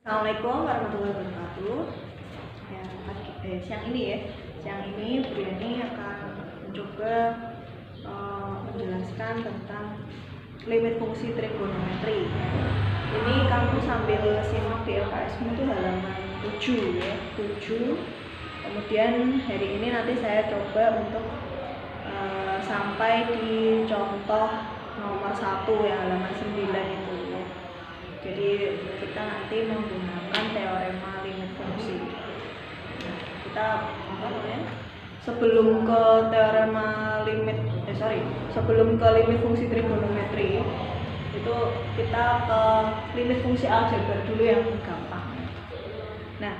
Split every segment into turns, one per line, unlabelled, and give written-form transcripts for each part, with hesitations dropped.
Assalamualaikum warahmatullahi wabarakatuh. Ya, siang ini Bu Yani akan mencoba menjelaskan tentang limit fungsi trigonometri. Ini kamu sambil simak di LKS-mu itu halaman 7 ya, 7. Kemudian hari ini nanti saya coba untuk sampai di contoh nomor 1 ya, halaman 9 itu ya. Jadi kita nanti menggunakan teorema limit fungsi. Nah, kita sebelum ke teorema sebelum ke limit fungsi trigonometri itu kita ke limit fungsi aljabar dulu yang gampang. Nah,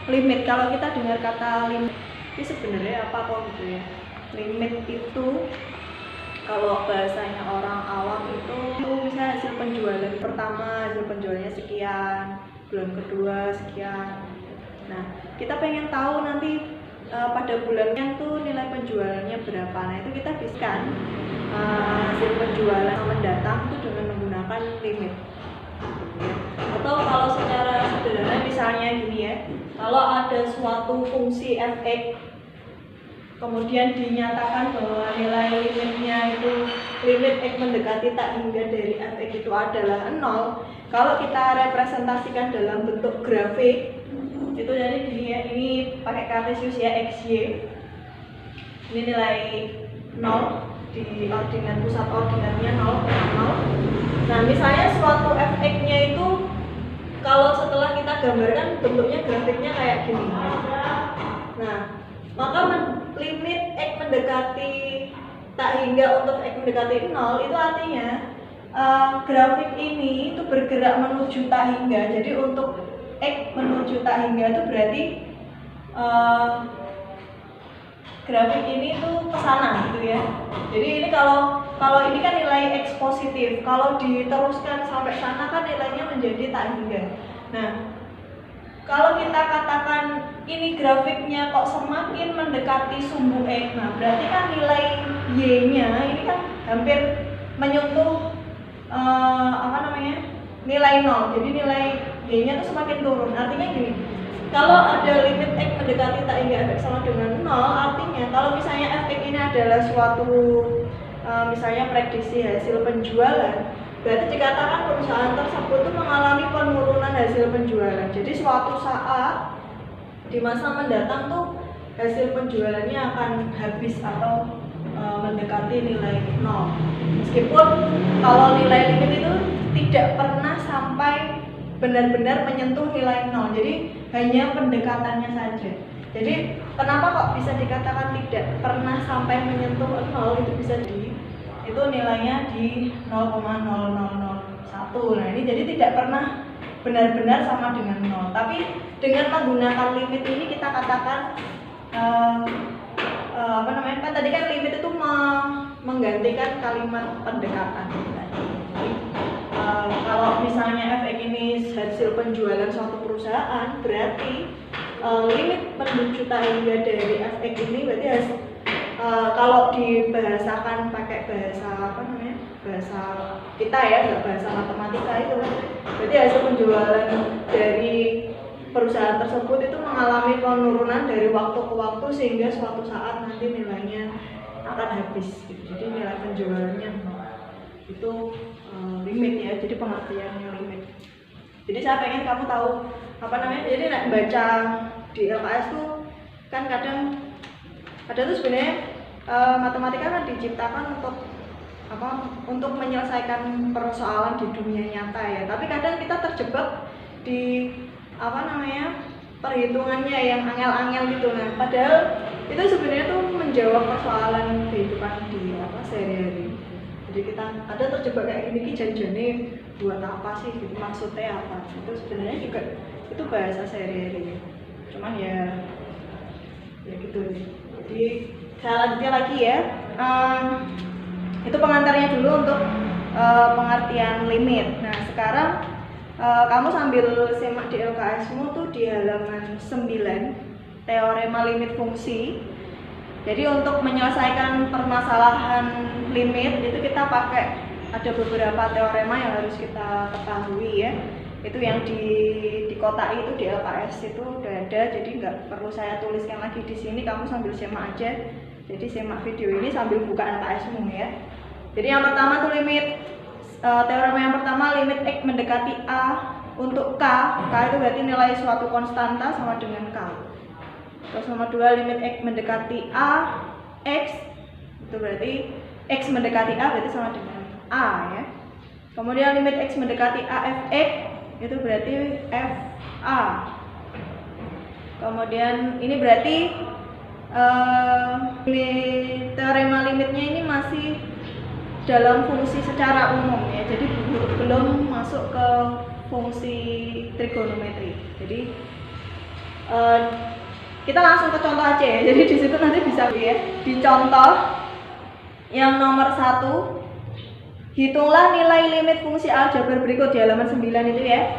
limit, kalau kita dengar kata limit ini sebenarnya apa kok gitu ya. Limit itu kalau bahasanya orang awam itu misalnya hasil penjualan pertama, hasil penjualannya sekian, bulan kedua sekian. Nah, kita pengen tahu nanti pada bulannya tuh nilai penjualannya berapa. Nah, itu kita bisa hasil penjualan mendatang itu dengan menggunakan limit. Atau kalau secara sederhana misalnya gini ya, kalau ada suatu fungsi f(x) kemudian dinyatakan bahwa nilai limitnya itu limit x mendekati tak hingga dari f(x) itu adalah 0. Kalau kita representasikan dalam bentuk grafik itu jadi gini ya, ini pakai kartesius ya, xy. Ini nilai 0 di ordinat pusat ordinatnya 0. Nah, misalnya suatu f(x)-nya itu kalau setelah kita gambarkan bentuknya grafiknya kayak gini. Nah, maka limit x mendekati tak hingga untuk x mendekati 0 itu artinya grafik ini itu bergerak menuju tak hingga. Jadi untuk x menuju tak hingga itu berarti grafik ini tuh ke sana gitu ya. Jadi ini kalau ini kan nilai x positif, kalau diteruskan sampai sana kan nilainya menjadi tak hingga. Nah, kalau kita katakan ini grafiknya kok semakin mendekati sumbu x, nah berarti kan nilai y-nya ini kan hampir menyentuh nilai 0. Jadi nilai y-nya tuh semakin turun. Artinya gini, kalau ada limit x mendekati tak hingga f(x) sama dengan 0, artinya kalau misalnya f(x) ini adalah suatu misalnya prediksi hasil penjualan, berarti dikatakan perusahaan tersebut itu mengalami penurunan hasil penjualan. Jadi suatu saat di masa mendatang tuh hasil penjualannya akan habis atau mendekati nilai 0. Meskipun kalau nilai limit itu tidak pernah sampai benar-benar menyentuh nilai 0. Jadi hanya pendekatannya saja. Jadi kenapa kok bisa dikatakan tidak pernah sampai menyentuh 0? Itu bisa itu nilainya di 0,0001. Nah, ini jadi tidak pernah benar-benar sama dengan 0. Tapi dengan menggunakan limit ini kita katakan kan tadi kan limit itu menggantikan kalimat pendekatan. Kalau misalnya f(x) ini hasil penjualan suatu perusahaan, berarti limit menuju tak hingga dari f(x) ini berarti kalau dibahasakan pakai bahasa kita ya, nggak bahasa matematika itu, berarti hasil penjualan dari perusahaan tersebut itu mengalami penurunan dari waktu ke waktu sehingga suatu saat nanti nilainya akan habis gitu. Jadi nilai penjualannya itu limit ya, jadi pengertiannya limit. Jadi saya pengen kamu tahu jadi baca di LKS tuh kan kadang tuh sebenarnya matematika kan diciptakan untuk menyelesaikan persoalan di dunia nyata ya, tapi kadang kita terjebak di perhitungannya yang angel-angel gitu. Nah, padahal itu sebenarnya tuh menjawab persoalan kehidupan di sehari-hari. Jadi kita ada terjebak kayak gini, janjane buat apa sih gitu, maksudnya apa, itu sebenarnya juga itu bahasa sehari-hari. Cuman ya gitu. Jadi saya lanjutnya lagi ya. Itu pengantarnya dulu untuk pengertian limit. Nah, sekarang kamu sambil simak di LKS-mu tuh di halaman 9, teorema limit fungsi. Jadi untuk menyelesaikan permasalahan limit itu kita pakai ada beberapa teorema yang harus kita ketahui ya. Itu yang di kotak itu di LKS itu udah ada, jadi nggak perlu saya tuliskan lagi di sini, kamu sambil simak aja. Jadi simak video ini sambil buka LKS-mu ya. Jadi yang pertama tuh teorema yang pertama, limit X mendekati A untuk K itu berarti nilai suatu konstanta sama dengan K. Terus nomor 2, limit X mendekati A X, itu berarti X mendekati A berarti sama dengan A ya. Kemudian limit X mendekati A Fx, itu berarti Fa. Kemudian ini berarti teorema limitnya ini masih dalam fungsi secara umum ya, jadi belum masuk ke fungsi trigonometri. Jadi kita langsung ke contoh aja ya. Jadi di situ nanti bisa ya. Di contoh yang nomor 1, hitunglah nilai limit fungsi aljabar berikut di halaman 9 itu ya.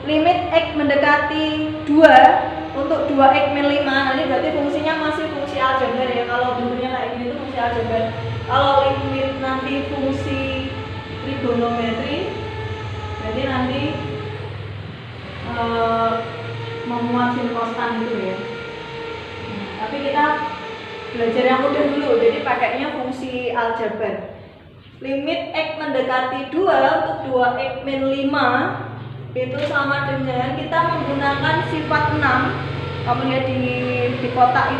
Limit X mendekati 2 untuk 2X min 5, nanti berarti fungsinya masih fungsi aljabar ya. Kalau bentuknya kayak gini itu fungsi aljabar. Kalau limit nanti fungsi trigonometri, berarti nanti memuat sin konstan gitu ya. Tapi kita belajar yang mudah dulu, jadi pakainya fungsi aljabar. Limit X mendekati 2 untuk 2X min 5 itu sama dengan kita menggunakan sifat 6. Kamu lihat di kotak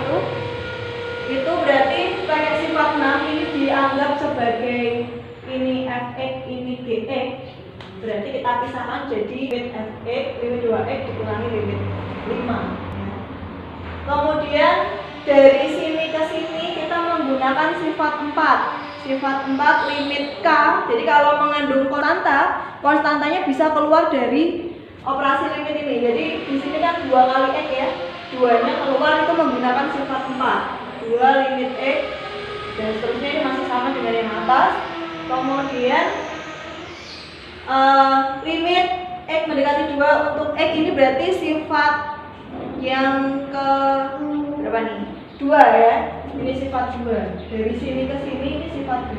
itu berarti pakai sifat 6 ini dianggap sebagai ini Fx, ini Gx. Berarti kita pisahkan jadi limit Fx, limit 2x dikurangi limit 5. Kemudian dari sini ke sini kita menggunakan sifat 4. Sifat 4 limit K. Jadi kalau mengandung konstantanya bisa keluar dari operasi limit ini. Jadi di sini kan 2 kali X ya. 2-nya keluar itu menggunakan sifat 4. 2 limit X dan seterusnya, ini masih sama dengan yang atas. Kemudian limit X mendekati 2 untuk X, ini berarti sifat yang ke berapa nih? 2 ya. Ini sifat 2. Dari sini ke sini ini sifat 2.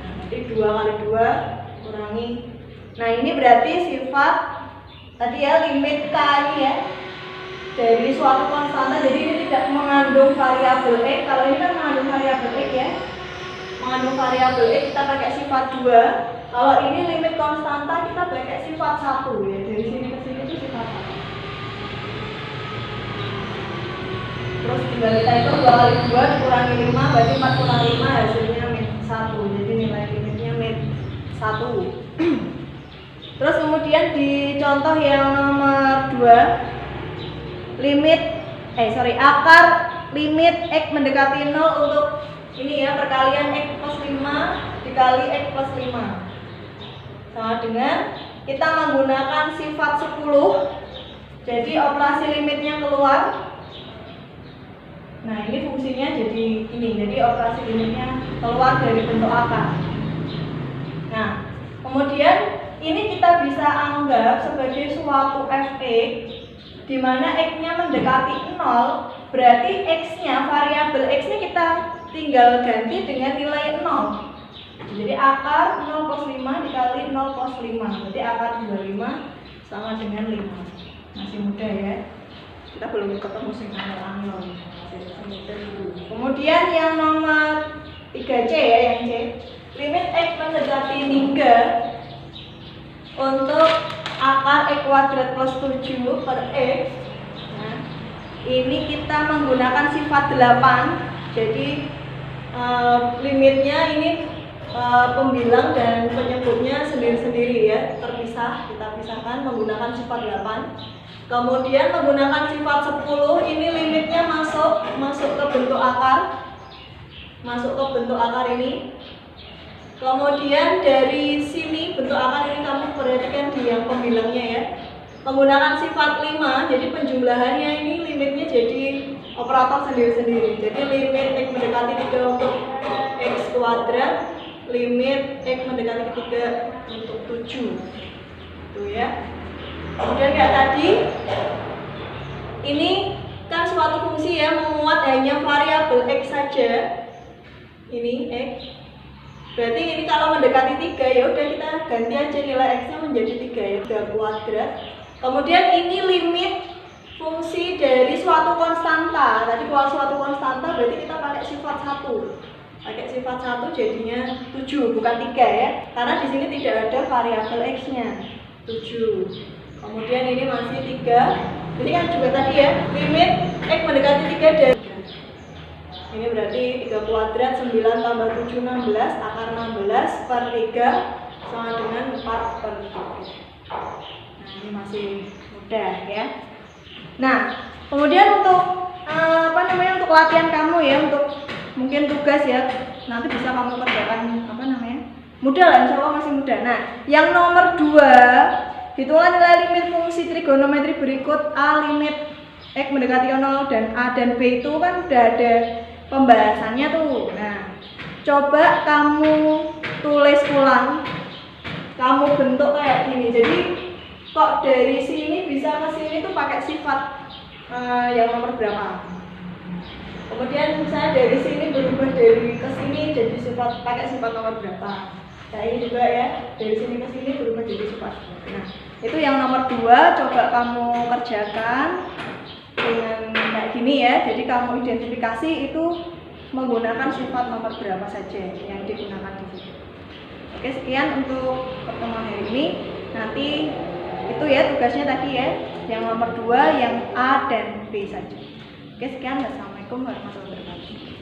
Nah, nanti 2 kali 2 kurangi. Nah, ini berarti sifat tadi ya, limit K ini ya. Dari suatu konstanta, jadi ini tidak mengandung variabel X. Kalau ini kan mengandung variabel X ya. Mengandung variabel X kita pakai sifat 2. Kalau ini limit konstanta kita pakai sifat 1 ya. Dari sini ke sini itu sifat 1. Terus tinggal kita itu 2 kali 2 dikurangi 5, berarti 4 kurang 5 hasilnya min 1. Jadi nilai limitnya min 1. Terus kemudian di contoh yang nomor 2, akar limit X mendekati 0 untuk ini ya, perkalian X plus 5 dikali X plus 5 sama dengan kita menggunakan sifat 10. Jadi operasi limitnya keluar. Nah, ini fungsinya jadi ini. Jadi operasi limitnya keluar dari bentuk akar. Nah, kemudian ini kita bisa anggap sebagai suatu Fx di mana X-nya mendekati 0, berarti X-nya, variabel X-nya kita tinggal ganti dengan nilai 0. Jadi akar 0 cos 5 dikali 0 cos 5, berarti akar 25 sama dengan 5. Masih mudah ya. Kita belum ketemu sing angel-angel. Kemudian yang nomor 3C ya, yang C. Limit X mendekati 3 untuk akar X kuadrat plus 7 per X. Nah, ini kita menggunakan sifat 8. Jadi limitnya ini pembilang dan penyebutnya sendiri-sendiri ya, terpisah. Kita pisahkan menggunakan sifat 8. Kemudian menggunakan sifat 10, ini limitnya masuk ke bentuk akar. Masuk ke bentuk akar ini. Kemudian dari sini bentuk akar ini kamu perhatikan di yang pembilangnya ya. Menggunakan sifat 5, jadi penjumlahannya ini limitnya jadi operator sendiri-sendiri. Jadi limit X mendekati 3 untuk X kuadrat, limit X mendekati 3 untuk 7. Itu ya. Kemudian kayak tadi, ini kan suatu fungsi ya, memuat hanya variabel X saja. Ini X. Berarti ini kalau mendekati 3 ya udah kita ganti aja nilai x-nya menjadi 3 ya, 3 kuadrat. Kemudian ini limit fungsi dari suatu konstanta. Tadi kalau suatu konstanta berarti kita pakai sifat 1. Pakai sifat 1 jadinya 7 bukan 3 ya. Karena di sini tidak ada variabel x-nya. 7. Kemudian ini masih 3. Jadi kan juga tadi ya, limit x mendekati 3 dari ini berarti 3 kuadrat 9 tambah 7 16, akar 16 per 3 sama dengan 4 per 3. Nah ini masih mudah ya. Nah kemudian untuk untuk latihan kamu ya, untuk mungkin tugas ya, nanti bisa kamu kerjakan mudah lah, insya Allah masih mudah. Nah yang nomor 2, hitungan nilai limit fungsi trigonometri berikut A limit x mendekati 0 dan A dan B itu kan udah ada pembahasannya tuh. Nah, coba kamu tulis ulang, kamu bentuk kayak gini. Jadi kok dari sini bisa ke sini tuh pakai sifat yang nomor berapa? Kemudian misalnya dari sini berubah dari ke sini jadi pakai sifat nomor berapa? Nah ini juga ya, dari sini ke sini berubah jadi sifat. Nah itu yang nomor 2, coba kamu kerjakan dengan kayak gini ya. Jadi kamu identifikasi itu menggunakan sifat nomor berapa saja yang digunakan di sini. Oke, sekian untuk pertemuan hari ini. Nanti itu ya tugasnya tadi ya, yang nomor 2 yang A dan B saja. Oke, sekian. Wassalamualaikum warahmatullahi wabarakatuh.